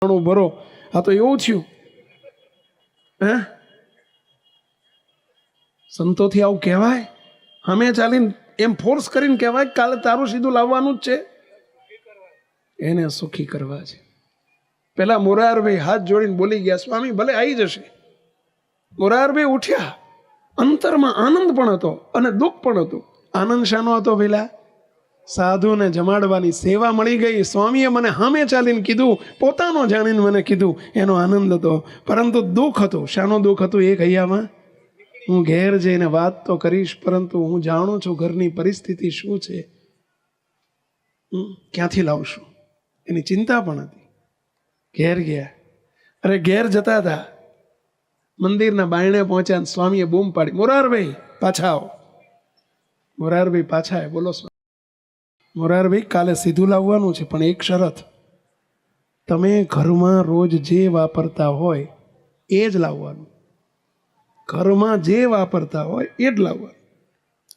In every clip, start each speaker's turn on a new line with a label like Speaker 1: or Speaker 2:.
Speaker 1: ફલાણું ભરો. આ તો એવું થયું. હે, સંતોથી આવું કહેવાય? અમે ચાલીને એમ ફોર્સ કરીને કહેવાય કાલે તારું સીધું લાવવાનું જ છે. એને સુખી કરવા છે. પેલા મોરારભાઈ હાથ જોડીને બોલી ગયા, સ્વામી ભલે આવી જશે. મોરારભાઈ ઉઠ્યા. અંતરમાં આનંદ પણ હતો અને દુઃખ પણ હતું. આનંદ શાનો હતો? પેલા સાધુને જમાડવાની સેવા મળી ગઈ. સ્વામીએ મને સામે ચાલીને કીધું, પોતાનો જાણીને મને કીધું, એનો આનંદ હતો. પરંતુ દુઃખ હતું. શાનું દુઃખ હતું? એક હૈયામાં હું ઘેર જઈને વાત તો કરીશ, પરંતુ હું જાણું છું ઘરની પરિસ્થિતિ શું છે, ક્યાંથી લાવશું, એની ચિંતા પણ હતી. ઘેર ગયા. અરે ઘેર જતા હતા, મંદિરના બાયણે પહોંચ્યા. સ્વામીએ બૂમ પાડી, મોરારભાઈ પાછા આવો. મોરારભાઈ પાછા આવે. બોલો સ્વામી. મોરારભાઈ કાલે સીધું લાવવાનું છે, પણ એક શરત, તમે ઘરમાં રોજ જે વાપરતા હોય એ જ લાવવાનું. ઘરમાં જે વાપરતા હોય એ જ લાવવાનું.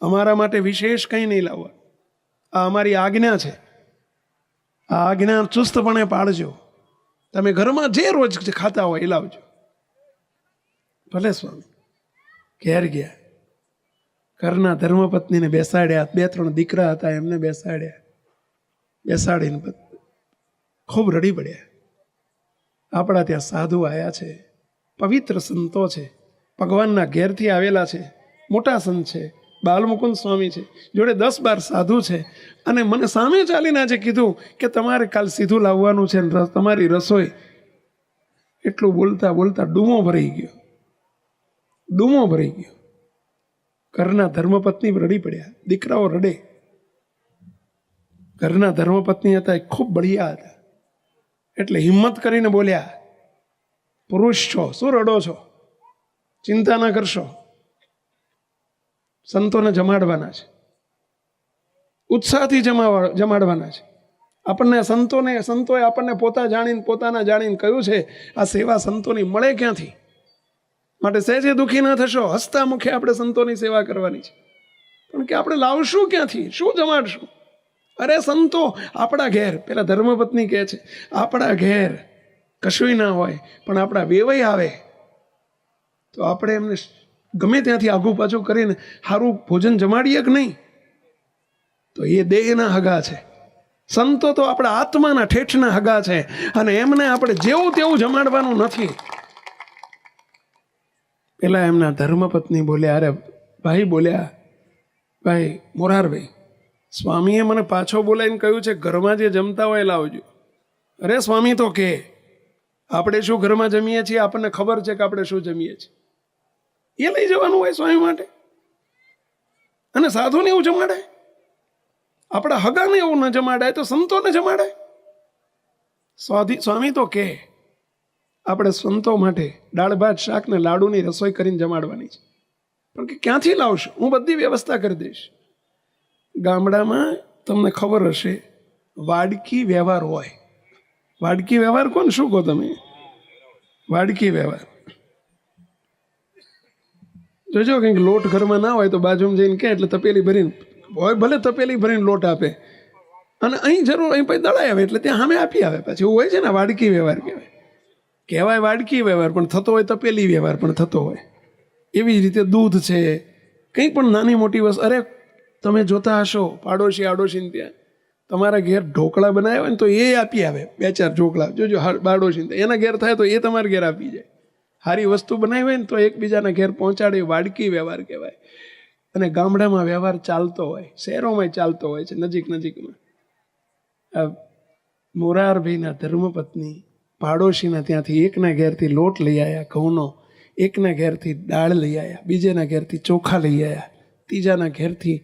Speaker 1: અમારા માટે વિશેષ કંઈ નહીં લાવવાનું. આ અમારી આજ્ઞા છે. આ આજ્ઞા ચુસ્તપણે પાળજો. તમે ઘરમાં જે રોજ ખાતા હોય એ લાવજો. ભલે સ્વામી. ઘેર ગયા. ઘરના ધર્મપત્નીને બેસાડ્યા. 2-3 દીકરા હતા, એમને બેસાડ્યા. બેસાડીને ખૂબ રડી પડ્યા. આપણા ત્યાં સાધુ આવ્યા છે, પવિત્ર સંતો છે, ભગવાનના ઘેરથી આવેલા છે, મોટા સંત છે, બાલમુકુંદ સ્વામી છે, જોડે 10-12 સાધુ છે. અને મને સામે ચાલીને આજે કીધું કે તમારે કાલ સીધું લાવવાનું છે, તમારી રસોઈ. એટલું બોલતા બોલતા ડૂમો ભરાઈ ગયો. ડૂમો ભરાઈ ગયો. ઘરના ધર્મપત્ની રડી પડ્યા. દીકરાઓ રડે. ઘરના ધર્મપત્ની હતા એ ખૂબ બળિયા હતા. એટલે હિંમત કરીને બોલ્યા, પુરુષ છો, શું રડો છો? ચિંતા ના કરશો, સંતોને જમાડવાના છે, ઉત્સાહથી જમાડવાના છે. આપણને સંતોએ આપણને પોતાના જાણીને કહ્યું છે, આ સેવા સંતોની મળે ક્યાંથી? માટે સહેજે દુઃખી ના થશો. હસતા મુખે આપણે સંતોની સેવા કરવાની છે. પણ કે આપણે લાવશું ક્યાંથી? શું જમાડશું? અરે સંતો આપણા ઘેર, પેલા ધર્મપત્ની કહે છે, આપણા ઘેર કશુંય ના હોય, પણ આપણા વેવાઈ આવે તો આપણે એમને ગમે ત્યાંથી આઘું પાછું કરીને સારું ભોજન જમાડીએ કે નહીં? તો એ દેહના હગા છે. સંતો તો આપણા આત્માના ઠેઠના હગા છે, અને એમને આપણે જેવું તેવું જમાડવાનું નથી. પેલા એમના ધર્મપત્ની બોલ્યા, અરે ભાઈ, બોલ્યા, ભાઈ મોરારભાઈ, સ્વામીએ મને પાછો બોલાવીને કહ્યું છે ઘરમાં જે જમતા હોય લાવજો. અરે સ્વામી તો કે આપણે શું ઘરમાં જમીએ છીએ, આપણને ખબર છે કે આપણે શું જમીએ છીએ, એ લઈ જવાનું હોય સ્વામી માટે. અને સાધુને એવું જમાડાય? આપણા હગાને એવું ન જમાડાય તો સંતોને જમાડાય? સ્વામી તો કે આપણે સંતો માટે દાળ ભાત શાક ને લાડુની રસોઈ કરીને જમાડવાની છે. પણ કે ક્યાંથી લાવશું? હું બધી વ્યવસ્થા કરી દઈશ. ગામડામાં તમને ખબર હશે, વાડકી વ્યવહાર હોય. વાડકી વ્યવહાર કોણ? શું કહો તમે? વાડકી વ્યવહાર. જોજો કંઈક લોટ ઘરમાં ના હોય તો બાજુમાં જઈને કે એટલે તપેલી ભરીને હોય, ભલે તપેલી ભરીને લોટ આપે, અને અહીં જરૂર અહીં પછી દળાઈ આવે એટલે ત્યાં સામે આપી આવે. પછી એવું હોય છે ને, વાડકી વ્યવહાર કહેવાય વાડકી વ્યવહાર, પણ થતો હોય તપેલી વ્યવહાર પણ થતો હોય. એવી જ રીતે દૂધ છે, કંઈ પણ નાની મોટી વસ્તુ. અરે તમે જોતા હશો પાડોશી આડોશીને ત્યાં તમારા ઘેર ઢોકળા બનાવ્યા હોય ને તો એ આપી આવે 2-4 ઢોકળા. જોજો પાડોશી એના ઘેર થાય તો એ તમારા ઘેર આપી જાય. સારી વસ્તુ બનાવી હોય ને તો એકબીજાના ઘેર પહોંચાડે. વાડકી વ્યવહાર કહેવાય. અને ગામડામાં વ્યવહાર ચાલતો હોય, શહેરોમાં ચાલતો હોય છે, નજીકમાં. મોરારભાઈના ધર્મપત્ની પાડોશીના ત્યાંથી એકના ઘેરથી લોટ લઈ આવ્યા ઘઉંનો, એકના ઘેરથી દાળ લઈ આવ્યા, બીજાના ઘેરથી ચોખા લઈ આવ્યા, ત્રીજાના ઘેરથી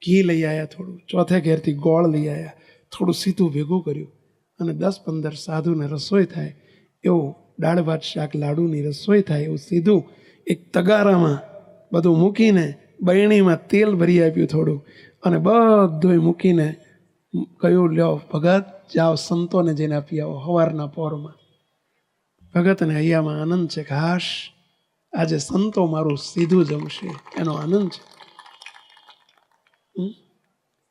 Speaker 1: ઘી લઈ આવ્યા, થોડું ચોથા ઘેરથી ગોળ લઈ આવ્યા, થોડું સીધું ભેગું કર્યું, અને 10-15 સાધુને રસોઈ થાય એવું દાળ ભાત શાક લાડુની રસોઈ થાય એવું સીધું એક તગારામાં બધું મૂકીને બરણીમાં તેલ ભરી આપ્યું થોડું, અને બધું મૂકીને કહ્યું, લ્યો ભગત, જાઓ સંતોને જઈને આપી આવો સવારના પોરમાં. ભગતને હૈયામાં આનંદ છે કે હાશ, આજે સંતો મારું સીધું જમશે, એનો આનંદ છે.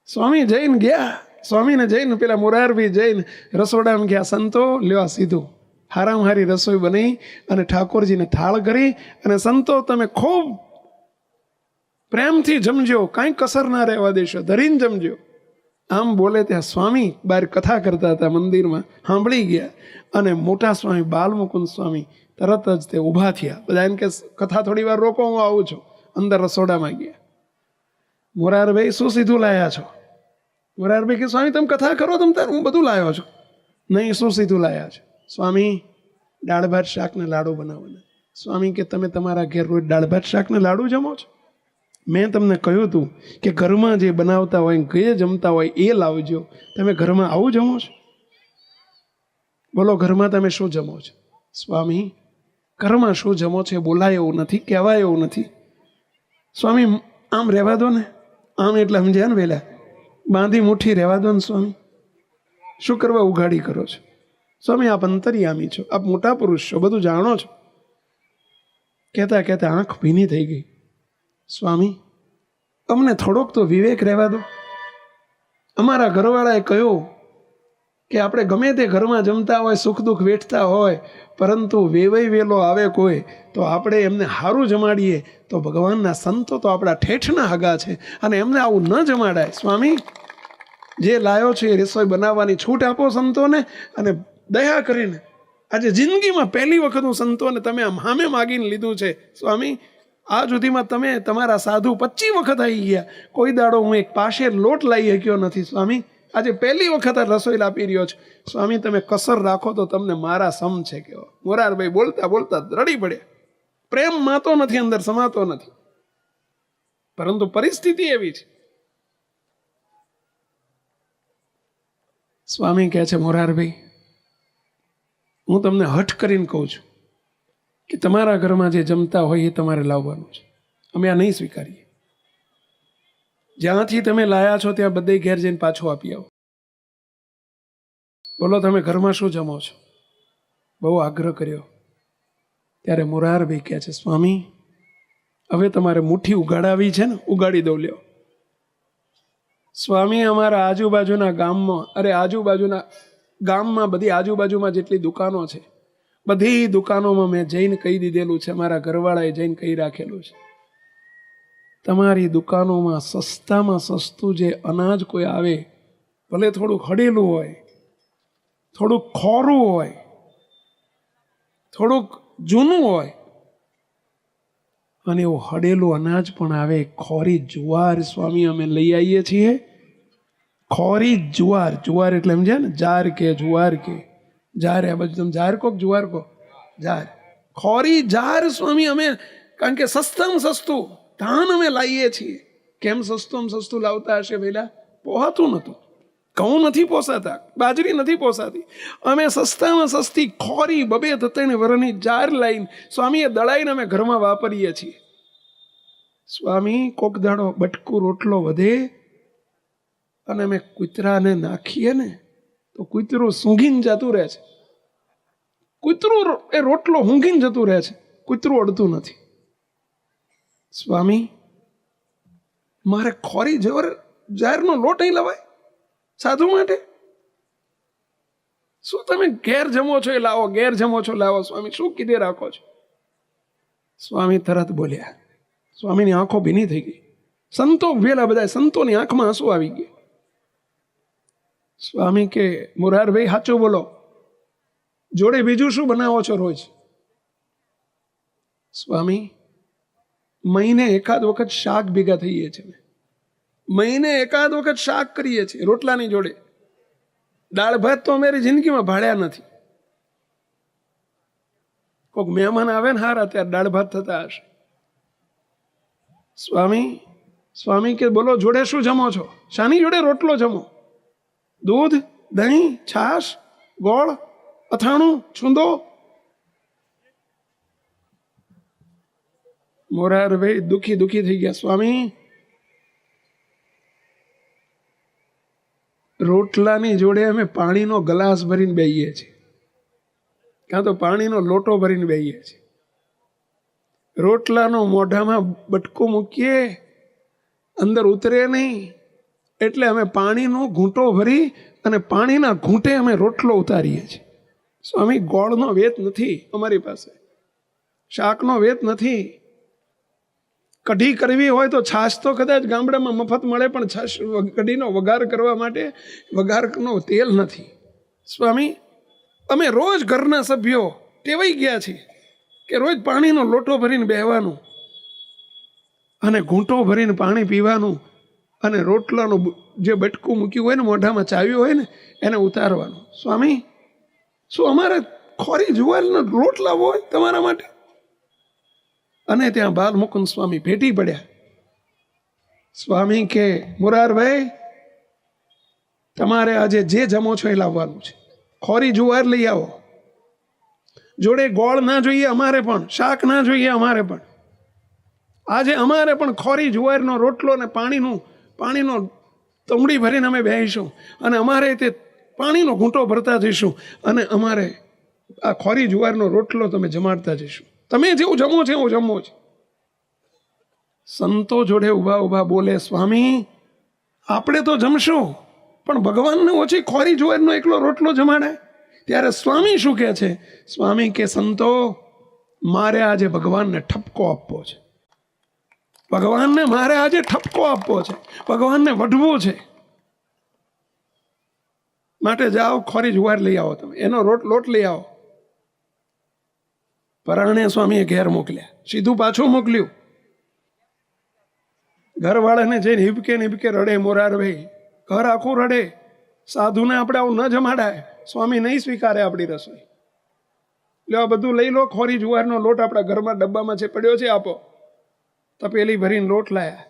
Speaker 1: સ્વામી જઈને ગયા. સ્વામીને જઈને પેલા મોરારભાઈ જઈને રસોડામાં ગયા, સંતો લ્યો સીધું. હારામાં હારી રસોઈ બની અને ઠાકોરજીને થાળ કરી અને સંતો તમે ખૂબ પ્રેમથી જમજો, કાંઈ કસર ના રહેવા દેશો, ધરીને જમજો. આમ બોલે ત્યાં સ્વામી બહાર કથા કરતા હતા મંદિરમાં, સાંભળી ગયા અને મોટા સ્વામી બાલમુકુંદ સ્વામી તરત જ તે ઊભા થયા. બધા એમ કે કથા થોડી વાર રોકો, હું આવું છું. અંદર રસોડામાં ગયા. મોરારભાઈ શું સીધું લાયા છો? મોરારભાઈ કે સ્વામી તમે કથા કરો, તમે તાર હું બધું લાવ્યો છું. નહીં, શું સીધું લાયા છો? સ્વામી દાળ ભાત શાક ને લાડુ બનાવવાના. સ્વામી કે તમે તમારા ઘેર રોજ દાળ ભાત શાક ને લાડુ જમો છો? મેં તમને કહ્યું હતું કે ઘરમાં જે બનાવતા હોય, જે જમતા હોય એ લાવજો. તમે ઘરમાં આવું જમો છો? બોલો ઘરમાં તમે શું જમો છો? સ્વામી ઘરમાં શું જમો છો એ બોલાય એવું નથી, કહેવાય એવું નથી. સ્વામી આમ રહેવા દો ને, આમ એટલે સમજ્યા ને વેલા, બાંધી મુઠ્ઠી રહેવા દો ને સ્વામી, શું કરવા ઉઘાડી કરો છો? સ્વામી આપ અંતર્યામી છો, આપ મોટા પુરુષ છો, બધું જાણો છો. કહેતા કહેતા આંખ ભીની થઈ ગઈ. સ્વામી અમને થોડોક તો વિવેક રહેવા દો. અમારા ઘરવાળાએ કહ્યું કે આપણે ગમે તે ઘરમાં જમતા હોય, સુખ દુઃખ વેઠતા હોય, પરંતુ વેવાઈ વેલો આવે કોઈ તો આપણે એમને સારું જમાડીએ તો ભગવાનના સંતો તો આપણા ઠેઠના હગા છે અને એમને આવું ન જમાડાય. સ્વામી જે લાયો છે એ રસોઈ બનાવવાની છૂટ આપો સંતોને, અને દયા કરીને આજે જિંદગીમાં પહેલી વખત હું સંતોને તમે આમ સામે માગીને લીધું છે. સ્વામી આ સુધીમાં તમે તમારા સાધુ 25 વખત આવી ગયા, કોઈ દાડો હું એક પાસે લોટ લાવી શક્યો નથી. સ્વામી આજે પહેલી વખત આ રસોઈ લાપી રહ્યો છું. સ્વામી તમે કસર રાખો તો તમને મારા સમ છે કેવો. મોરારભાઈ બોલતા બોલતા રડી પડ્યા. પ્રેમ માતો નથી, અંદર સમાતો નથી, પરંતુ પરિસ્થિતિ એવી છે. સ્વામી કહે છે મોરારભાઈ હું તમને હઠ કરીને કહું છું કે તમારા ઘરમાં જે જમતા હોય એ તમારે લાવવાનું છે, અમે આ નહીં સ્વીકારીએ. જ્યાંથી તમે લાયા છો ત્યાં બધે ઘેર જઈને પાછું આપી આવો. બોલો તમે ઘરમાં શું જમો છો? બહુ આગ્રહ કર્યો. ત્યારે મોરારભાઈ કહે છે સ્વામી હવે તમારે મુઠ્ઠી ઉગાડાવી છે ને, ઉગાડી દો લ્યો. સ્વામી અમારા આજુબાજુના ગામમાં બધી આજુબાજુમાં જેટલી દુકાનો છે બધી દુકાનોમાં મેં જઈને કહી દીધેલું છે, મારા ઘરવાળાએ જઈને કહી રાખેલું છે, તમારી દુકાનોમાં સસ્તામાં સસ્તું જે અનાજ કોઈ આવે, ભલે થોડુંક હડેલું હોય, થોડુંક ખોરું હોય, થોડુંક જૂનું હોય, અને એવું હડેલું અનાજ પણ આવે, ખોરી જુવાર સ્વામી અમે લઈ આવીએ છીએ. ખોરી જુવાર, જુવાર એટલે સમજે ને, જાર કે જુવાર કે જાર, આ બાજુ તમે જાર કો જુવાર કો? જાર. ખોરી જાર સ્વામી અમે, કારણ કે સસ્તામાં સસ્તું ધાન અમે લાવીએ છીએ. કેમ સસ્તું સસ્તું લાવતા હશે પહેલા? પોહાતું નહોતું, ઘઉં નથી પોસાતા, બાજરી નથી પોસાતી. અમે સસ્તામાં સસ્તી ખોરી 2-3 વર્ષની જાર લાવીને સ્વામીએ દળાઈને અમે ઘરમાં વાપરીએ છીએ. સ્વામી કોક દાડો બટકું રોટલો વધે અને અમે કૂતરાને નાખીએ ને તો કૂતરું સૂંઘીને જતું રહે છે. કૂતરું એ રોટલો ઊંઘીને જતું રહે છે, કૂતરું અડતું નથી. સ્વામી મારે ખોરી જારનો લોટ અહીં લવાય સાધુ માટે? શું તમે ઘેર જમો છો એ લાવો, ઘેર જમો છો લાવો. સ્વામી શું કીધે રાખો છો? સ્વામી તરત બોલ્યા. સ્વામીની આંખો ભીની થઈ ગઈ. સંતો વેલા, બધા સંતોની આંખમાં આંસુ આવી ગયા. સ્વામી કે મોરારભાઈ સાચું બોલો, જોડે બીજું શું બનાવો છો રોજ? સ્વામી મહિને એકાદ વખત શાક ભેગા થઈએ છીએ, મહિને એકાદ વખત શાક કરીએ છીએ રોટલાની જોડે. દાળ ભાત તો અમારી જિંદગીમાં ભાડ્યા નથી. કોઈક મહેમાન આવે ને હારા ત્યારે દાળ ભાત થતા હશે. સ્વામી કે બોલો જોડે શું જમો છો? શાની જોડે રોટલો જમો? દૂધ, દહીં, છાશ, ગોળ, અથાણું, છૂંદો? મોરારભાઈ દુખી થઈ ગયા. સ્વામી રોટલાની જોડે અમે પાણીનો ગ્લાસ ભરીને બેહીએ છીએ, કાં તો પાણીનો લોટો ભરીને બેહીએ છીએ. રોટલાનો મોઢામાં બટકું મૂકીએ, અંદર ઉતરે નહીં, એટલે અમે પાણીનો ઘૂંટો ભરી અને પાણીના ઘૂંટે અમે રોટલો ઉતારીએ છીએ. સ્વામી ગોળનો વેત નથી અમારી પાસે, શાકનો વેત નથી. કઢી કરવી હોય તો છાશ તો કદાચ ગામડામાં મફત મળે, પણ છાશ કઢીનો વઘાર કરવા માટે વઘારનો તેલ નથી. સ્વામી અમે રોજ ઘરના સભ્યો ટેવાઈ ગયા છીએ કે રોજ પાણીનો લોટો ભરીને બેહવાનું અને ઘૂંટો ભરીને પાણી પીવાનું અને રોટલાનું જે બટકું મૂક્યું હોય ને મોઢામાં ચાવ્યું હોય ને એને ઉતારવાનું. સ્વામી શું અમારે ખોરી જુવારનો લોટ લાવવો હોય તમારા માટે? અને ત્યાં બાલમુકુંદ સ્વામી ભેટી પડ્યા. સ્વામી કે મુરારભાઈ, તમારે આજે જે જમો છો એ લાવવાનું છે. ખોરી જુવાર લઈ આવો, જોડે ગોળ ના જોઈએ અમારે પણ, શાક ના જોઈએ અમારે પણ. આજે અમારે પણ ખોરી જુવારનો રોટલો ને પાણીનો તમડી ભરીને અમે બેસીશું અને અમારે તે પાણીનો ઘૂંટો ભરતા જઈશું અને અમારે આ ખોરી જુવારનો રોટલો તમે જમાડતા જઈશું. તમે જેવું જમો છે એવું જમવો છે. સંતો જોડે ઊભા ઊભા બોલે, સ્વામી આપણે તો જમશું પણ ભગવાનને ઓછી ખોરી જુવારનો એકલો રોટલો જમાડાય? ત્યારે સ્વામી શું કહે છે? સ્વામી કે સંતો, મારે આજે ભગવાનને ઠપકો આપવો છે. ભગવાનને મારે આજે ઠપકો આપવો છે, ભગવાનને વઢવું છે. માટે જાઓ ખોરી જુવાર લઈ આવો, તમે એનો લોટ લઈ આવો. પરાણે સ્વામીએ ઘેર મોકલ્યા, સીધું પાછું મોકલ્યું. ઘરવાળાને જઈને હિબકે રડે મોરારભાઈ, ઘર આખું રડે. સાધુને આપણે આવું ન જમાડાય, સ્વામી નહીં સ્વીકારે આપણી રસોઈ. લ્યો બધું લઈ લો, ખોરી જુવારનો લોટ આપણા ઘરમાં ડબ્બામાં છે પડ્યો છે, આપો. તપેલી ભરીને લોટ લાયા.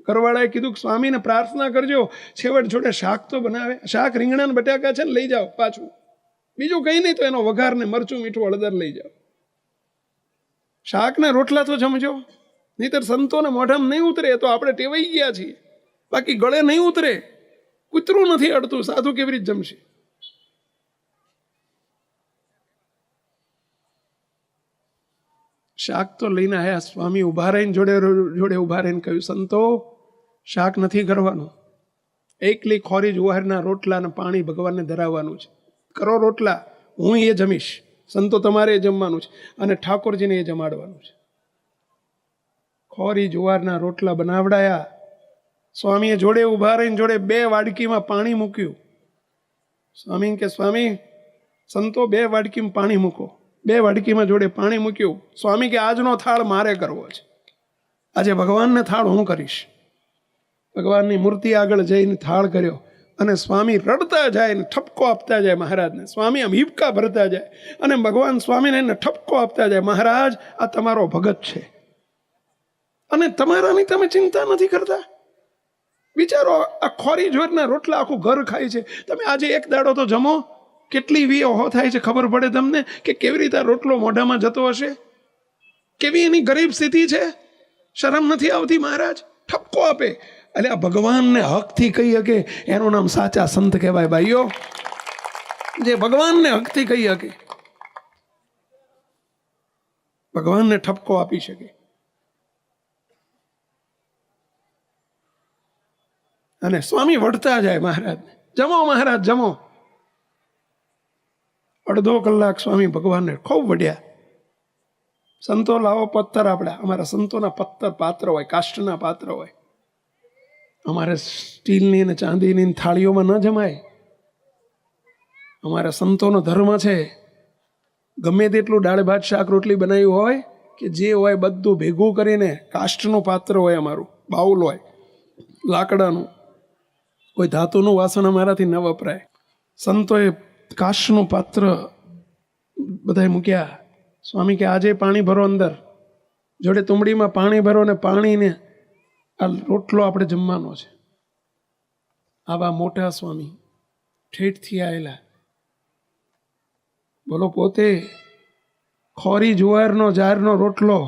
Speaker 1: ઘરવાળાએ કીધું કે સ્વામીને પ્રાર્થના કરજો, છેવટ જોડે શાક તો બનાવે, શાક રીંગણા બટાકા છે ને લઈ જાઓ પાછું, બીજું કંઈ નહીં તો એનો વઘાર ને મરચું મીઠું હળદર લઈ જાઓ. શાક ને રોટલા તો જમજો, નહીતર સંતોને મોઢામાં નહીં ઉતરે. તો આપણે ટેવાઈ ગયા છીએ, બાકી ગળે નહીં ઉતરે. કૂતરું નથી અડતું, સાધુ કેવી રીતે જમશે? શાક તો લઈને આવ્યા. સ્વામી ઉભા રહીને જોડે ઉભા રહીને કહ્યું, સંતો શાક નથી કરવાનું, એકલી ખોરી જુવારના રોટલા અને પાણી ભગવાનને ધરાવવાનું છે. કરો રોટલા, હું એ જમીશ. સંતો તમારે એ જમવાનું છે અને ઠાકોરજીને એ જમાડવાનું છે. ખોરી જુવારના રોટલા બનાવડાયા. સ્વામીએ જોડે ઉભા રહીને જોડે 2 વાડકીમાં પાણી મૂક્યું. સ્વામી કે સ્વામી સંતો 2 વાડકીમાં પાણી મૂકો. 2 વાડકીમાં જોડે પાણી મૂક્યું. સ્વામી કે આજનો થાળ મારે કરવો છે, આજે ભગવાનને થાળ હું કરીશ. ભગવાનની મૂર્તિ આગળ જઈને થાળ કર્યો અને સ્વામી રડતા જાય ને ઠપકો આપતા જાય મહારાજને. સ્વામી આમ હિબકા ભરતા જાય અને ભગવાન સ્વામીને ઠપકો આપતા જાય, મહારાજ આ તમારો ભગત છે અને તમારાની તમે ચિંતા નથી કરતા. વિચારો, આ ખોરી જોરના રોટલા આખું ઘર ખાય છે. તમે આજે એક દાડો તો જમો, કેટલી ઓહો થાય છે ખબર પડે તમને કે કેવી રીતે રોટલો મોઢામાં જતો હશે, કેવી એની ગરીબ સ્થિતિ છે. શરમ નથી આવતી? મહારાજ ઠપકો આપે. એટલે આ ભગવાનને હકથી કહી શકે એનું નામ સાચા સંત કહેવાય ભાઈઓ, જે ભગવાનને હકથી કહી શકે, ભગવાનને ઠપકો આપી શકે. અને સ્વામી વળતા જાય મહારાજને, જમો મહારાજ જમો. અડધો કલાક સ્વામી ભગવાનને ખૂબ વઢ્યા. સંતો લાવો પથ્થર, આપણા અમારા સંતોના પથ્થર પાત્ર હોય, કાષ્ટના પાત્ર હોય. અમારે સ્ટીલની અને ચાંદીની થાળીઓમાં ન જમાય. અમારા સંતોનો ધર્મ છે, ગમે તેટલું દાળ ભાત શાક રોટલી બનાવ્યું હોય કે જે હોય બધું ભેગું કરીને કાષ્ટનું પાત્ર હોય, અમારું બાઉલ હોય લાકડાનું, કોઈ ધાતુનું વાસણ અમારાથી ન વપરાય. સંતોએ કાષ્ટનું પાત્ર બધાએ મૂક્યા. સ્વામી કે આજે પાણી ભરો અંદર, જોડે તુંબડીમાં પાણી ભરો ને પાણીને આ રોટલો આપણે જમવાનો છે. આવા મોટા સ્વામી ઠેઠથી આવેલા, બોલો પોતે ખોરી જુવારનો જારનો રોટલો,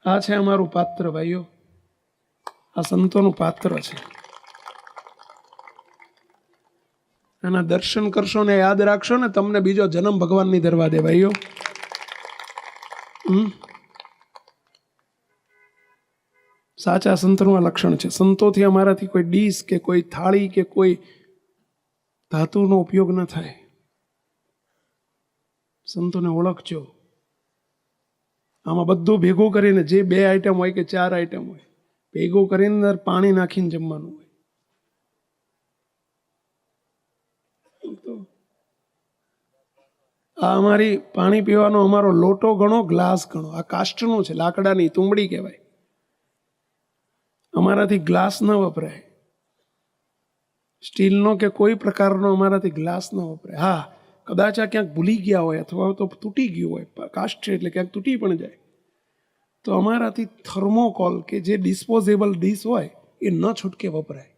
Speaker 1: આ છે અમારું પાત્ર ભાઈઓ, આ સંતોનું પાત્ર છે. આના દર્શન કરશો ને યાદ રાખશો ને, તમને બીજો જન્મ ભગવાન ની ધરવા દે ભાઈઓ. સાચા સંતનું આ લક્ષણ છે. સંતોથી અમારાથી કોઈ ડીશ કે કોઈ થાળી કે કોઈ ધાતુનો ઉપયોગ ન થાય. સંતોને ઓળખજો. આમાં બધું ભેગું કરીને, જે 2 આઈટમ હોય કે 4 આઈટમ હોય, ભેગું કરીને અંદર પાણી નાખીને જમવાનું હોય. આ અમારી પાણી પીવાનો અમારો લોટો ગણો, ગ્લાસ ગણો. આ કાષ્ટનું છે, લાકડાની તુંબડી કહેવાય. અમારાથી ગ્લાસ ન વપરાય, સ્ટીલનો કે કોઈ પ્રકારનો અમારાથી ગ્લાસ ન વપરાય. હા, કદાચ આ ક્યાંક ભૂલી ગયા હોય અથવા તો તૂટી ગયું હોય, કાષ્ટ છે એટલે ક્યાંક તૂટી પણ જાય, તો અમારાથી થર્મોકોલ કે જે ડિસ્પોઝેબલ ડીશ હોય એ ન છૂટકે વપરાય.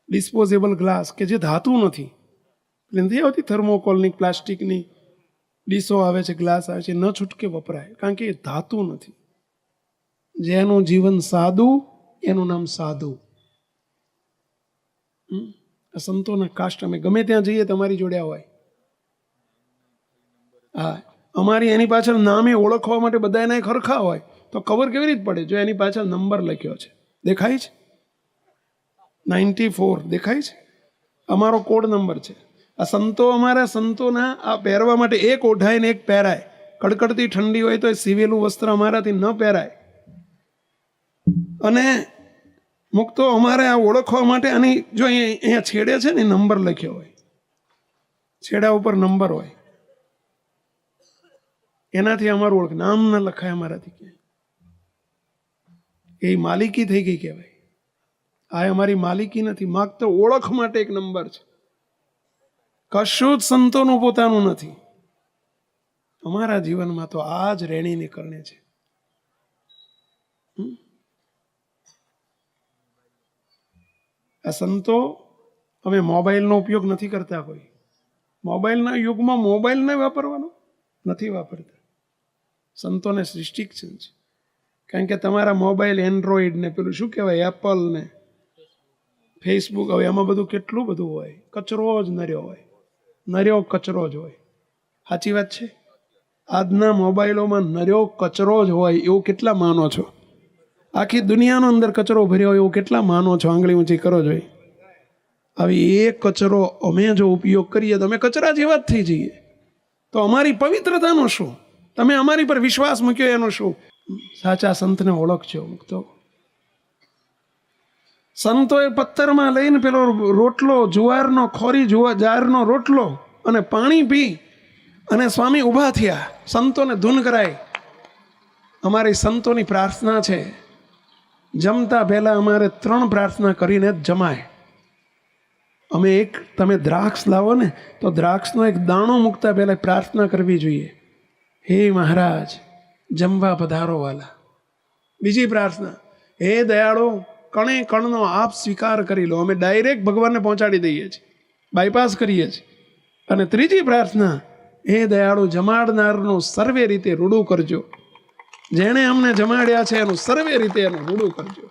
Speaker 1: ડિસ્પોઝેબલ ગ્લાસ કે જે ધાતુ નથી, એટલે નથી આવતી થર્મોકોલની પ્લાસ્ટિકની ડીશો આવે છે, ગ્લાસ આવે છે, ન છૂટકે વપરાય, કારણ કે એ ધાતુ નથી. જેનું જીવન સાદું એનું નામ સાધુ. સંતોના કાષ્ટ અમે ગમે ત્યાં જઈએ તમારી જોડે હોય. હા, અમારી એની પાછળ નામે ઓળખવા માટે બધા એના ખરખા હોય તો ખબર કેવી રીતે પડે? જો એની પાછળ નંબર લખ્યો છે, દેખાય છે 94 દેખાય છે, અમારો કોડ નંબર છે. આ સંતો, અમારા સંતોના આ પહેરવા માટે એક ઓઢાય ને એક પહેરાય. કડકડતી ઠંડી હોય તો એ સીવેલું વસ્ત્ર અમારાથી ન પહેરાય. અને મુક્તો અમારે આ ઓળખવા માટે, અને જો અહીંયા છેડે છે ને નંબર લખ્યો હોય, છેડા ઉપર નંબર હોય, એનાથી અમારું ઓળખ. નામ ન લખાય અમારાથી ક્યાંય. એ માલિકી થઈ ગઈ કહેવાય. આ અમારી માલિકી નથી, માત્ર ઓળખ માટે એક નંબર છે. કશું જ સંતોનું પોતાનું નથી. અમારા જીવનમાં તો આ જ રેણીને કરણે છે. આ સંતો, અમે મોબાઈલનો ઉપયોગ નથી કરતા. કોઈ મોબાઈલના યુગમાં મોબાઈલ ન વાપરવાનો નથી વાપરતા. સંતોને રિસ્ટ્રિક્શન છે, કારણ કે તમારા મોબાઈલ એન્ડ્રોઈડ ને પેલું શું કહેવાય, એપલ ને ફેસબુક, હવે એમાં બધું કેટલું બધું હોય, કચરો જ નર્યો હોય, નર્યો કચરો જ હોય. સાચી વાત છે? આજના મોબાઈલોમાં નર્યો કચરો જ હોય એવું કેટલા માનો છો? આખી દુનિયાનો અંદર કચરો ભર્યો હોય એવું કેટલા માનો છો? આંગળી ઊંચી કરો જોઈએ. આવી એક કચરો અમે જો ઉપયોગ કરીએ તો અમે કચરા જેવા જ થઈ જઈએ. તો અમારી પવિત્રતાનું શું? તમે અમારી પર વિશ્વાસ મૂક્યો એનું શું? સાચા સંતને ઓળખજો. મુક્તો સંતોએ પથ્થરમાં લઈને પેલો રોટલો, જુવારનો ખોરી જારનો રોટલો અને પાણી પી અને સ્વામી ઊભા થયા. સંતોને ધૂન કરાય. અમારી સંતોની પ્રાર્થના છે, જમતા પહેલા અમારે 3 પ્રાર્થના કરીને જ જમાય. અમે એક, તમે દ્રાક્ષ લાવો ને તો દ્રાક્ષનો એક દાણો મૂકતા પહેલા પ્રાર્થના કરવી જોઈએ, હે મહારાજ જમવા પધારો વાલા. બીજી પ્રાર્થના, હે દયાળો કણે કણનો આપ સ્વીકાર કરી લો. અમે ડાયરેક્ટ ભગવાનને પહોંચાડી દઈએ છીએ, બાયપાસ કરીએ છીએ. અને ત્રીજી પ્રાર્થના, હે દયાળુ જમાડનારનું સર્વે રીતે રૂડું કરજો. જેણે અમને જમાડ્યા છે એનું સર્વે રીતે એનું રૂડું કરજો.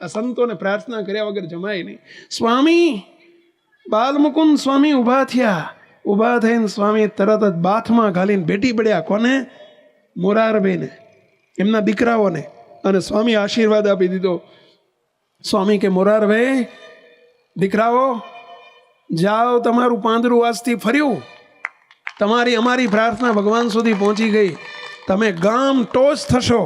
Speaker 1: આ સંતોને પ્રાર્થના કર્યા વગર જમાય નહીં. સ્વામી બાલમુકુંદ સ્વામી ઊભા થયા. ઊભા થઈને સ્વામી તરત જ બાથમાં ઘાલીને ભેટી પડ્યા. કોને? મોરારભાઈને, એમના દીકરાઓને. અને સ્વામી આશીર્વાદ આપી દીધો. સ્વામી કે મોરારભાઈ દીકરાઓ જાઓ, તમારું પાંદરું આજથી ફર્યું, તમારી અમારી પ્રાર્થના ભગવાન સુધી પહોંચી ગઈ. તમે ગામ ટોચ થશો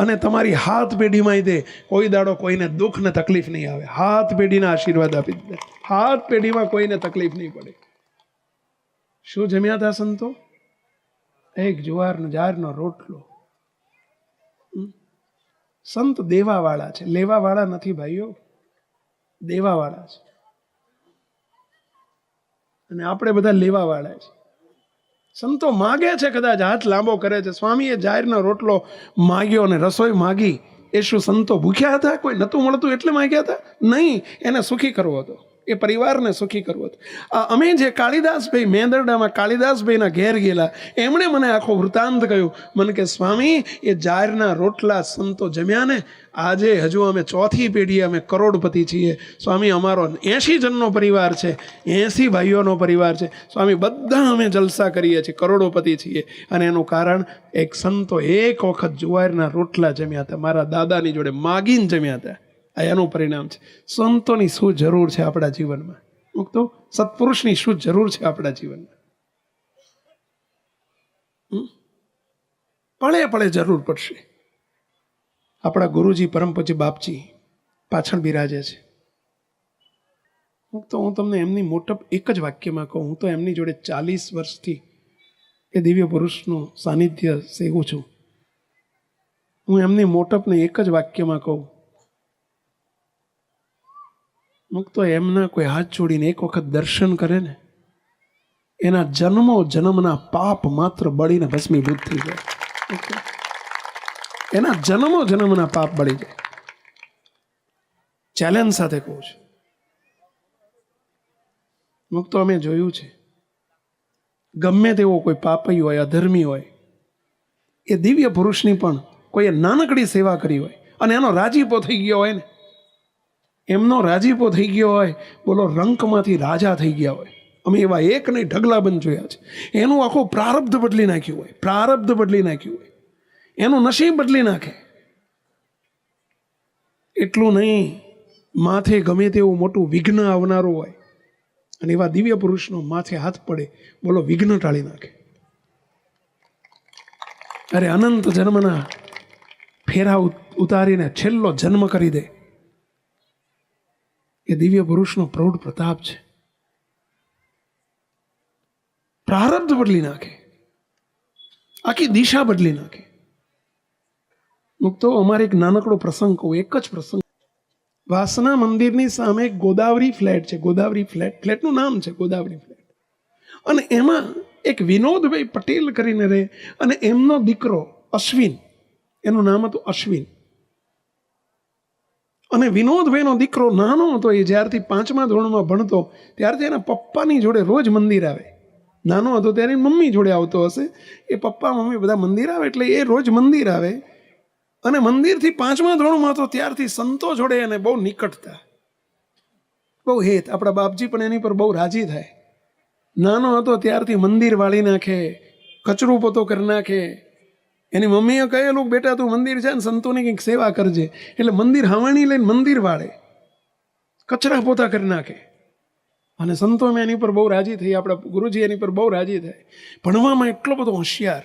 Speaker 1: અને તમારી હાથ પેઢીમાં દે કોઈ દાડો કોઈને દુઃખ ને તકલીફ નહીં આવે. હાથ પેઢીના આશીર્વાદ આપી દીધા. હાથ પેઢીમાં કોઈને તકલીફ નહીં પડે. શું જમ્યા હતા સંતો? એક જુવારનો જારનો રોટલો. સંત દેવાવાળા છે, લેવાવાળા નથી ભાઈઓ, દેવાવાળા છે. અને આપણે બધા લેવાવાળા છે. સંતો માગે છે, કદાચ હાથ લાંબો કરે છે. સ્વામીએ જાહેરનો રોટલો માગ્યો અને રસોઈ માગી, એ શું સંતો ભૂખ્યા હતા? કોઈ નહોતું મળતું એટલે માગ્યા હતા? નહીં, એને સુખી કરવો હતો, એ પરિવારને સુખી કરવો હતો. અમે જે કાળીદાસભાઈ, મેંદરડામાં કાળીદાસભાઈના ઘેર ગયેલા, એમણે મને આખો વૃત્તાંત કહ્યું. મને કે સ્વામી એ જાહેરના રોટલા સંતો જમ્યા ને, આજે હજુ અમે 4થી પેઢીએ અમે કરોડપતિ છીએ. સ્વામી અમારો 80 જણનો પરિવાર છે, 80 ભાઈઓનો પરિવાર છે. સ્વામી બધા અમે જલસા કરીએ છીએ, કરોડોપતિ છીએ. અને એનું કારણ એક સંતો એક વખત જુવારના રોટલા જમ્યા હતા, મારા દાદાની જોડે માગીને જમ્યા હતા. આ એનું પરિણામ છે. સંતોની શું જરૂર છે આપણા જીવનમાં? મુક્તો સત્પુરુષની શું જરૂર છે આપણા જીવનમાં? પળે પળે જરૂર પડશે. આપણા ગુરુજી પરમ પૂજ્ય બાપજી પાછળ બિરાજે છે. હું તમને એમની મોટપ એક જ વાક્યમાં કહું, હું તો એમની જોડે 40 વર્ષથી એ દિવ્ય પુરુષનું સાનિધ્ય સેવું છું. હું એમની મોટપને એક જ વાક્યમાં કહું, હું તો એમના કોઈ હાથ જોડીને એક વખત દર્શન કરે ને, એના જન્મો જન્મના પાપ માત્ર બળીને ભસ્મીભૂત થઈ જાય. એના જન્મો જન્મના પાપ બળી જાય. ચેલેન્જ સાથે કહું છું. મુક તો અમે જોયું છે, ગમે તેવો કોઈ પાપી હોય, અધર્મી હોય, એ દિવ્ય પુરુષની પણ કોઈએ નાનકડી સેવા કરી હોય અને એનો રાજીપો થઈ ગયો હોય ને, એમનો રાજીપો થઈ ગયો હોય, બોલો રંકમાંથી રાજા થઈ ગયા હોય. અમે એવા એક નહીં ઢગલાબંધ જોયા છે. એનું આખું પ્રારબ્ધ બદલી નાખ્યું હોય, પ્રારબ્ધ બદલી નાખ્યું હોય, એનું નસીબ બદલી નાખે. એટલું નહીં, માથે ગમે તેવું મોટું વિઘ્ન આવનારું હોય અને એવા દિવ્ય પુરુષનો માથે હાથ પડે, બોલો વિઘ્ન ટાળી નાખે. અરે અનંત જન્મના ફેરા ઉતારીને છેલ્લો જન્મ કરી દે, એ દિવ્ય પુરુષનો પ્રૌઢ પ્રતાપ છે. પ્રારબ્ધ બદલી નાખે, આખી દિશા બદલી નાખે. મુક્તો અમારે એક નાનકડો પ્રસંગ કહું, એક જ પ્રસંગ. વાસના મંદિરની સામે એક ગોદાવરી ફ્લેટ છે. ગોદાવરી ફ્લેટ, ફ્લેટનું નામ છે ગોદાવરી ફ્લેટ. અને એમાં એક વિનોદભાઈ પટેલ કરીને રહે અને એમનો દીકરો અશ્વિન, એનું નામ હતું અશ્વિન. અને વિનોદભાઈનો દીકરો નાનો હતો, એ જ્યારથી 5મા ધોરણમાં ભણતો ત્યારથી એના પપ્પાની જોડે રોજ મંદિર આવે. નાનો હતો ત્યારે મમ્મી જોડે આવતો હશે, એ પપ્પા મમ્મી બધા મંદિર આવે એટલે એ રોજ મંદિર આવે. અને મંદિરથી 5મા ધોરણમાં હતો ત્યારથી સંતો જોડે એને બહુ નિકટતા, બહુ હેત. આપણા બાપજી પણ એની પર બહુ રાજી થાય. નાનો હતો ત્યારથી મંદિર વાળી નાખે, કચરું પોતો કરી નાખે. એની મમ્મીએ કહેલું, બેટા તું મંદિર છે ને સંતોની કંઈક સેવા કરજે. એટલે મંદિર હાવણી લઈને મંદિર વાળે, કચરા પોતા કરી નાખે. અને સંતો મેં એની પર બહુ રાજી થઈ, આપણા ગુરુજી એની પર બહુ રાજી થાય. ભણવામાં એટલો બધો હોશિયાર.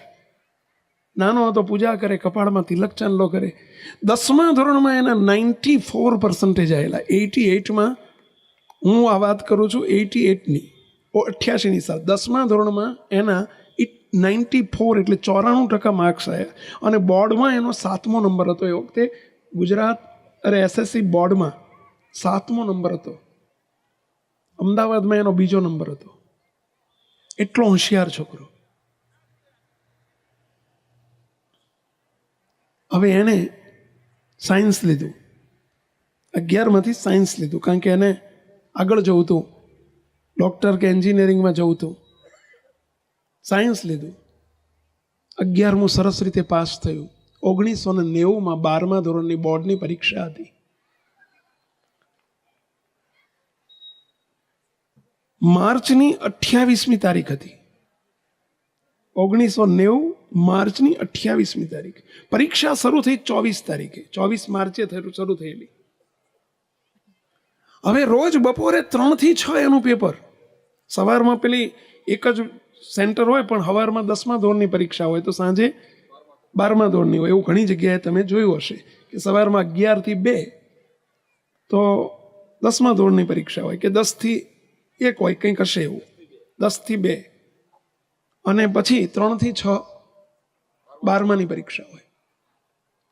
Speaker 1: નાનો હતો, પૂજા કરે, કપાળમાં તિલક ચાંદલો કરે. 10મા ધોરણમાં એના 94% આવેલા. 88માં હું આ વાત કરું છું, 88ની 88ની સાલ 10મા ધોરણમાં એના 94 એટલે 94% માર્ક્સ આવ્યા. અને બોર્ડમાં એનો 7મો નંબર હતો. એ વખતે ગુજરાત SSC બોર્ડમાં 7મો નંબર હતો. અમદાવાદમાં એનો 2જો નંબર હતો. એટલો હોશિયાર છોકરો. હવે એણે સાયન્સ લીધું, 11માંથી સાયન્સ લીધું, કારણ કે એને આગળ જવું હતું, ડૉક્ટર કે એન્જિનિયરિંગમાં જવું હતું. સાયન્સ લીધું, 11મું સરસ રીતે પાસ થયું. 1990માં 12મા ધોરણની બોર્ડની પરીક્ષા હતી. માર્ચની 28મી તારીખ હતી. 1990 માર્ચની 28મી તારીખ. પરીક્ષા શરૂ થઈ 24 તારીખે, 24 માર્ચે શરૂ થયેલી. હવે રોજ બપોરે 3 થી 6 એનું પેપર. સવારમાં પેલી એક જ સેન્ટર હોય, પણ સવારમાં 10મા ધોરણની પરીક્ષા હોય તો સાંજે 12મા ધોરણની હોય. એવું ઘણી જગ્યાએ તમે જોયું હશે કે સવારમાં 11 થી 2 તો 10મા ધોરણની પરીક્ષા હોય, કે 10 થી 1 હોય, કંઈક હશે એવું. 10 થી 2 અને પછી 3 થી 6 12માની પરીક્ષા હોય.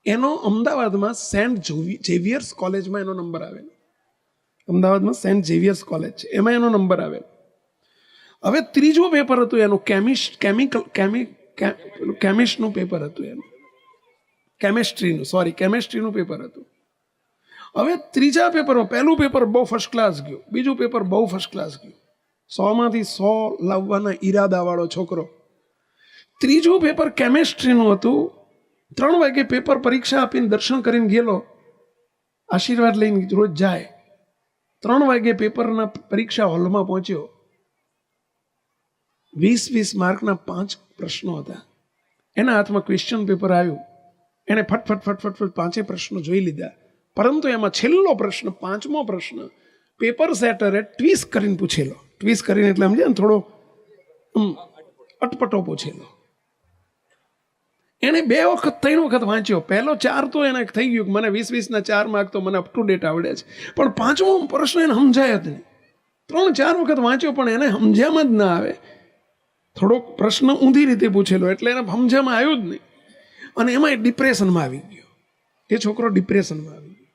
Speaker 1: એનો અમદાવાદમાં સેન્ટ ઝેવિયર્સ કોલેજમાં એનો નંબર આવેલો. અમદાવાદમાં સેન્ટ ઝેવિયર્સ કોલેજ છે, એમાં એનો નંબર આવેલો. હવે 3જું પેપર હતું એનું, કેમિસ્ટનું પેપર હતું એનું, કેમેસ્ટ્રીનું પેપર હતું. હવે 3જા પેપરમાં પહેલું પેપર બહુ ફર્સ્ટ ક્લાસ ગયું, બીજું પેપર બહુ ફર્સ્ટ ક્લાસ ગયું, 100માંથી 100 લાવવાના ઈરાદાવાળો છોકરો. 3જું પેપર કેમેસ્ટ્રીનું હતું. 3 વાગે પેપર પરીક્ષા આપીને દર્શન કરીને ગયેલો, આશીર્વાદ લઈને રોજ જાય. 3 વાગે પેપરના પરીક્ષા હોલમાં પહોંચ્યો. 20 માર્કના 5 પ્રશ્નો હતા. એના હાથમાં ક્વેશ્ચન પેપર આવ્યું. એણે ફટફટ 5 પ્રશ્નો જોઈ લીધા. પરંતુ એમાં છેલ્લો પ્રશ્ન, 5મો પ્રશ્ન, પેપર સેટરે ટ્વીસ કરીને પૂછેલો. ટ્વીસ કરીને એટલે સમજે ને, થોડો અટપટો પૂછેલો. એણે 2 વખત 3 વખત વાંચ્યો. પહેલો 4 તો એને થઈ ગયું કે મને 20-20ના 4 માર્ક તો મને અપ ટુ ડેટ આવડે છે, પણ 5મો પ્રશ્ન એને સમજાય જ નહીં. 3-4 વખત વાંચ્યો પણ એને સમજ્યામાં જ ના આવે. થોડોક પ્રશ્ન ઊંધી રીતે પૂછેલો એટલે એને સમજ્યામાં આવ્યું જ નહીં, અને એમાં એ ડિપ્રેશનમાં આવી ગયો. એ છોકરો ડિપ્રેશનમાં આવી ગયો,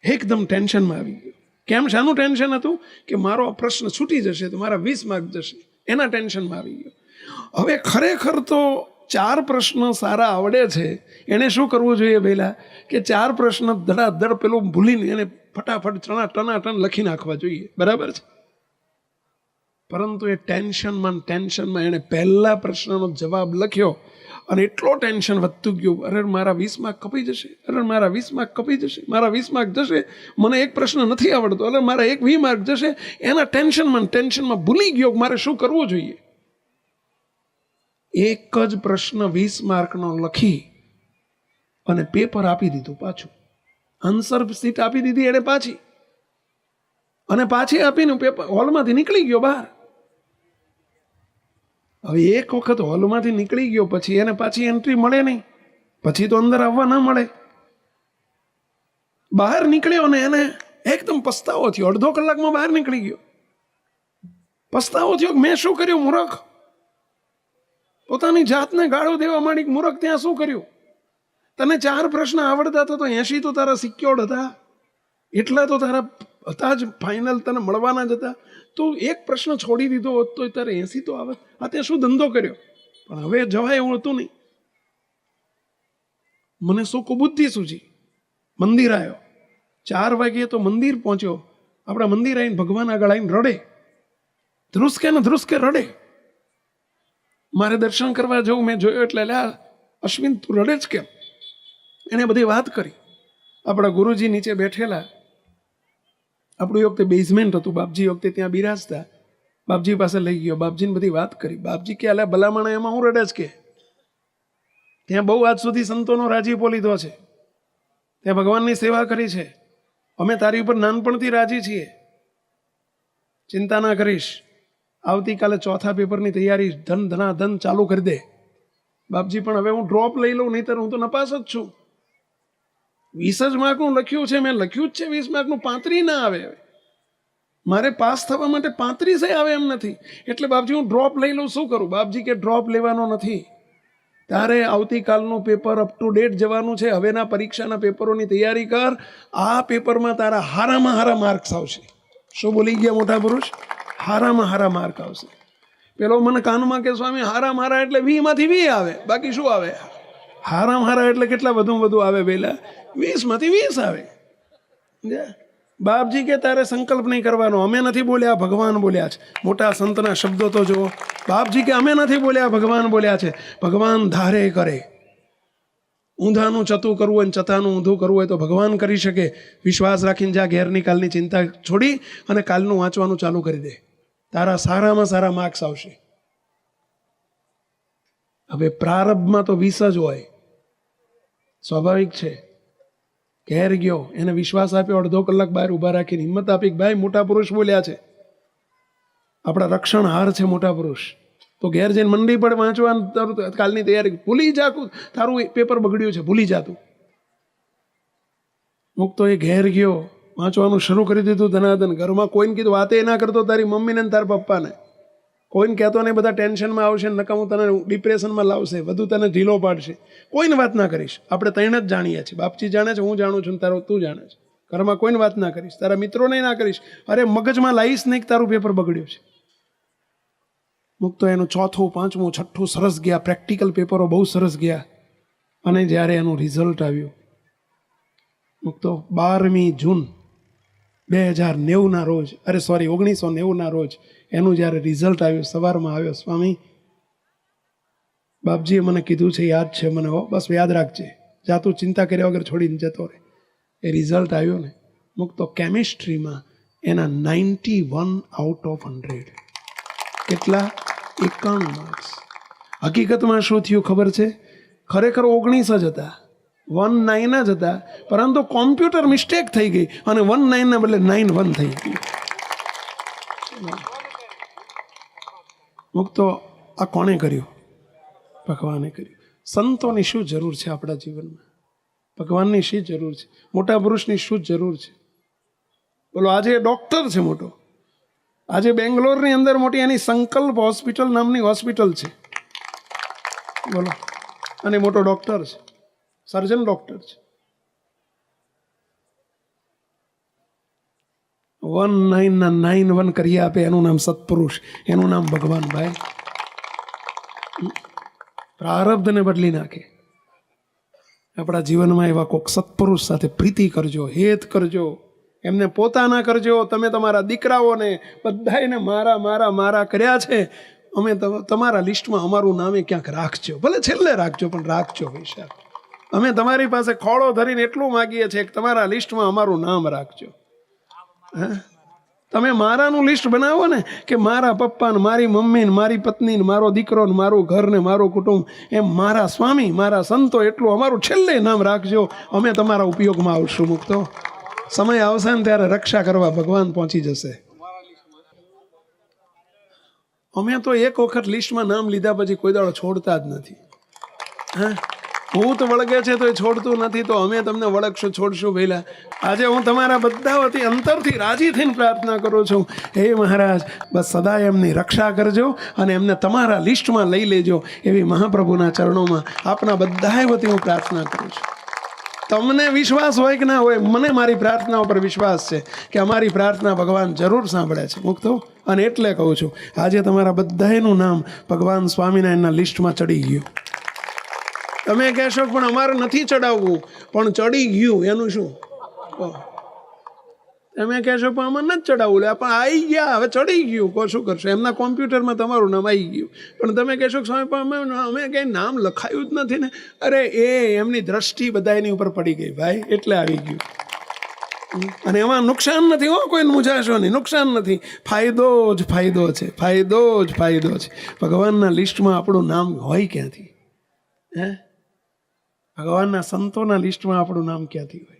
Speaker 1: એકદમ ટેન્શનમાં આવી ગયો. કેમ, શાનું ટેન્શન હતું કે મારો આ પ્રશ્ન છૂટી જશે તો મારા 20 માર્ક જશે, એના ટેન્શનમાં આવી ગયો. હવે ખરેખર તો 4 પ્રશ્ન સારા આવડે છે, એણે શું કરવું જોઈએ પહેલાં કે 4 પ્રશ્ન ધડાધડ પેલું ભૂલીને એને ફટાફટ ટનાટન લખી નાખવા જોઈએ, બરાબર છે. પરંતુ એ ટેન્શનમાં એણે પહેલા પ્રશ્નનો જવાબ લખ્યો અને એટલો ટેન્શન વધતું ગયું, અરે મારા 20 માર્ક કપાઈ જશે, અરે મારા 20 માર્ક કપાઈ જશે, મારા 20 માર્ક જશે, મને એક પ્રશ્ન નથી આવડતો, અરે મારા 20 માર્ક જશે. એના ટેન્શનમાં ભૂલી ગયો કે મારે શું કરવું જોઈએ. એક જ પ્રશ્ન 20 માર્કનો લખી અને પેપર આપી દીધું પાછું, આન્સર શીટ આપી દીધી એણે પાછી, અને પાછી આપીને પેપર હોલમાંથી નીકળી ગયો બહાર. હવે એક વખત હોલમાંથી નીકળી ગયો પછી એને પાછી એન્ટ્રી મળે નહીં, પછી તો અંદર આવવા ના મળે. બહાર નીકળ્યો ને એને એકદમ પસ્તાવો થયો. અડધો કલાકમાં બહાર નીકળી ગયો. પસ્તાવો થયો કે મેં શું કર્યું, મૂર્ખ. પોતાની જાતને ગાળો દેવા માંડી, મૂર્ખ ત્યાં શું કર્યું. તને 4 પ્રશ્ન આવડતા હતા તો 80 તો તારા સિક્યોર્ડ હતા, એટલા તો તારા હતા જ, ફાઇનલ તને મળવાના જ હતા. તો એક પ્રશ્ન છોડી દીધો હોત તો તારે 80 તો આવત. આ તે શું ધંધો કર્યો. પણ હવે જવાય એવું હતું નહીં. મને શું કુબુદ્ધિ સૂજી. મંદિર આવ્યો, 4 વાગ્યે તો મંદિર પહોંચ્યો. આપણા મંદિર આવીને ભગવાન આગળ આવીને રડે, ધ્રુસકે રડે. મારે દર્શન કરવા જવું, મેં જોયો એટલે અશ્વિન તું રડે જ કેમ. એને બધી વાત કરી. આપણા ગુરુજી નીચે બેઠેલા, આપણું વખતે બેઝમેન્ટ હતું, બાપજી વખતે ત્યાં બિરાજતા. બાપજી પાસે લઈ ગયો, બાપજીને બધી વાત કરી. બાપજી કે અલ્યા ભલામણા એમાં હું રડે જ કે, ત્યાં બહુ આજ સુધી સંતોનો રાજીપો લીધો છે, ત્યાં ભગવાનની સેવા કરી છે, અમે તારી ઉપર નાનપણથી રાજી છીએ, ચિંતા ના કરીશ. આવતીકાલે 4થા પેપરની તૈયારી ધન ચાલુ કરી દે. બાપજી પણ હવે હું ડ્રોપ લઈ લઉં, નહીંતર હું તો નપાસ જ છું. 20 જ માર્કનું લખ્યું છે, મેં લખ્યું જ છે 20 માર્કનું, 35 ના આવે. મારે પાસ થવા માટે 35 આવે એમ નથી. એટલે બાપજી હું ડ્રોપ લઈ લઉં, શું કરું. બાપજી કે ડ્રોપ લેવાનો નથી, તારે આવતીકાલનું પેપર અપ ટુ ડેટ જવાનું છે. હવેના પરીક્ષાના પેપરોની તૈયારી કર. આ પેપરમાં તારા હારામાં હારા માર્ક્સ આવશે. શું બોલી ગયા મોટા પુરુષ? હારામાં હારા માર્ક આવશે. પેલો મને કાનમાં કે સ્વામી હારામાં હારા એટલે 20 માંથી 20 આવે, બાકી શું આવે. હારામાં હારા એટલે કેટલા વધુ આવે, પહેલા 20 માંથી 20 આવે. બાપજી કે તારે સંકલ્પ નહીં કરવાનો, અમે નથી બોલ્યા, ભગવાન બોલ્યા છે. મોટા સંતના શબ્દો તો જુઓ. બાપજી કે અમે નથી બોલ્યા, ભગવાન બોલ્યા છે. ભગવાન ધારે કરે. ઊંધાનું ચતું કરવું હોય, ચતાનું ઊંધું કરવું હોય તો ભગવાન કરી શકે. વિશ્વાસ રાખીને જા, ઘેરની કાલની ચિંતા છોડી અને કાલનું વાંચવાનું ચાલુ કરી દે. તારા સારામાં સારા માર્ક્સ આવશે. હવે પ્રારંભમાં તો 20 જ હોય, સ્વાભાવિક છે. ઘેર ગયો, એને વિશ્વાસ આપ્યો, અડધો કલાક બહાર ઊભા રાખીને હિંમત આપી કે ભાઈ મોટા પુરુષ બોલ્યા છે, આપણા રક્ષણ હાર છે મોટા પુરુષ. તો ઘેર જઈને મંડી પર વાંચવાનું, કાલની તૈયારી ભૂલી જા, તારું પેપર બગડ્યું છે, ભૂલી જા તું. મુક્તો એ ઘેર ગયો, વાંચવાનું શરૂ કરી દીધું ધનાધન. ઘરમાં કોઈને કીધું વાતે ના કરતો, તારી મમ્મીને ને તારા પપ્પાને કોઈને કહેતો નહીં. બધા ટેન્શનમાં આવશે, નકામું તને ડિપ્રેશનમાં લાવશે, વધુ તને ઢીલો પાડશે. કોઈને વાત ના કરીશ. આપણે ત્રણે જ જાણીએ છીએ. બાપજી જાણે છે, હું જાણું છું, તું જાણે છે. ઘરમાં કોઈને વાત ના કરીશ, તારા મિત્રોને ના કરીશ. અરે મગજમાં લાવીશ નહીં કે તારું પેપર બગડ્યું છે. મુક્તો એનું 4થું 5મું 6ઠું સરસ ગયા, પ્રેક્ટિકલ પેપરો બહુ સરસ ગયા. અને જ્યારે એનું રિઝલ્ટ આવ્યું, મુક્તો 12મી જૂન 2090ના રોજ, 1990ના રોજ એનું જ્યારે રિઝલ્ટ આવ્યું, સવારમાં આવ્યો. સ્વામી બાપજીએ મને કીધું છે, યાદ છે મને, બસ યાદ રાખજે, જા તું ચિંતા કર્યા વગર છોડીને જતો રહે. એ રિઝલ્ટ આવ્યું ને, મુક્તો કેમિસ્ટ્રીમાં એના 91 આઉટ ઓફ 100. કેટલા? 91 માર્ક્સ. હકીકતમાં શું થયું ખબર છે? ખરેખર 19 જ હતા, 19 જ હતા, પરંતુ કોમ્પ્યુટર મિસ્ટેક થઈ ગઈ અને 19 ના બદલે 91 થઈ ગયું. મુક્તો આ કોણે કર્યું? ભગવાને કર્યું. સંતોની શું જરૂર છે આપણા જીવનમાં? ભગવાનની શી જરૂર છે? મોટા પુરુષની શું જરૂર છે? બોલો. આજે ડૉક્ટર છે મોટો, આજે બેંગ્લોરની અંદર મોટી એની સંકલ્પ હોસ્પિટલ નામની હોસ્પિટલ છે, બોલો, અને મોટો ડૉક્ટર છે, સર્જન ડૉક્ટર છે. 1991 કરી આપે, એનું નામ સત્પુરુષ, એનું નામ ભગવાન. ભાઈ, પ્રારબ્ધને બદલી નાખે. આપણા જીવનમાં એવા કોઈક સત્પુરુષ સાથે પ્રીતિ કરજો, હેત કરજો, એમને પોતાના કરજો. તમે તમારા દીકરાઓને બધાને મારા મારા મારા કર્યા છે, અમે તમારા લિસ્ટમાં અમારું નામે ક્યાંક રાખજો, ભલે છેલ્લે રાખજો, પણ રાખજો. પૈસા અમે તમારી પાસે ખોળો ધરીને એટલું માગીએ છીએ કે તમારા લિસ્ટમાં અમારું નામ રાખજો. હા, તમે મારાનું લિસ્ટ બનાવો ને, કે મારા પપ્પા ને મારી મમ્મી ને મારી પત્ની ને મારો દીકરો ને મારું ઘર ને મારું કુટુંબ, એમ મારા સ્વામી મારા સંતો, એટલું અમારું છેલ્લે નામ રાખજો. અમે તમારા ઉપયોગમાં આવશું. મુક્તો સમય આવશે ને ત્યારે રક્ષા કરવા ભગવાન પહોંચી જશે. અમે તો એક વખત લિસ્ટમાં નામ લીધા પછી કોઈ દાડો છોડતા જ નથી. હા, ભૂત વળગે છે તો એ છોડતું નથી, તો અમે તમને વળગશું, છોડશું પહેલા. આજે હું તમારા બધા વતી અંતરથી રાજી થઈને પ્રાર્થના કરું છું, હે મહારાજ, બસ સદાય એમની રક્ષા કરજો અને એમને તમારા લિસ્ટમાં લઈ લેજો, એવી મહાપ્રભુના ચરણોમાં આપના બધા વતી હું પ્રાર્થના કરું છું. તમને વિશ્વાસ હોય કે ના હોય, મને મારી પ્રાર્થના ઉપર વિશ્વાસ છે કે અમારી પ્રાર્થના ભગવાન જરૂર સાંભળે છે. મુક્તો, અને એટલે કહું છું, આજે તમારા બધાનું નામ ભગવાન સ્વામિનારાયણના લિસ્ટમાં ચડી ગયું. તમે કહેશો પણ અમારે નથી ચડાવવું, પણ ચડી ગયું, એનું શું? તમે કહેશો પણ અમારે નથી ચડાવવું, પણ આવી ગયા, હવે ચડી ગયું, કો શું કરશો? એમના કોમ્પ્યુટરમાં તમારું નામ આવી ગયું, પણ તમે કહેશો કે સ્વામી પણ અમે કંઈ નામ લખાયું જ નથી ને. અરે એ એમની દ્રષ્ટિ બધા એની ઉપર પડી ગઈ ભાઈ, એટલે આવી ગયું. અને એમાં નુકસાન નથી, હો, કોઈ મૂંઝાશો નહીં, નુકસાન નથી, ફાયદો જ ફાયદો છે, ફાયદો જ ફાયદો છે. ભગવાનના લિસ્ટમાં આપણું નામ હોય ક્યાંથી? હે, ભગવાનના સંતોના લિસ્ટમાં આપણું નામ ક્યાંથી હોય?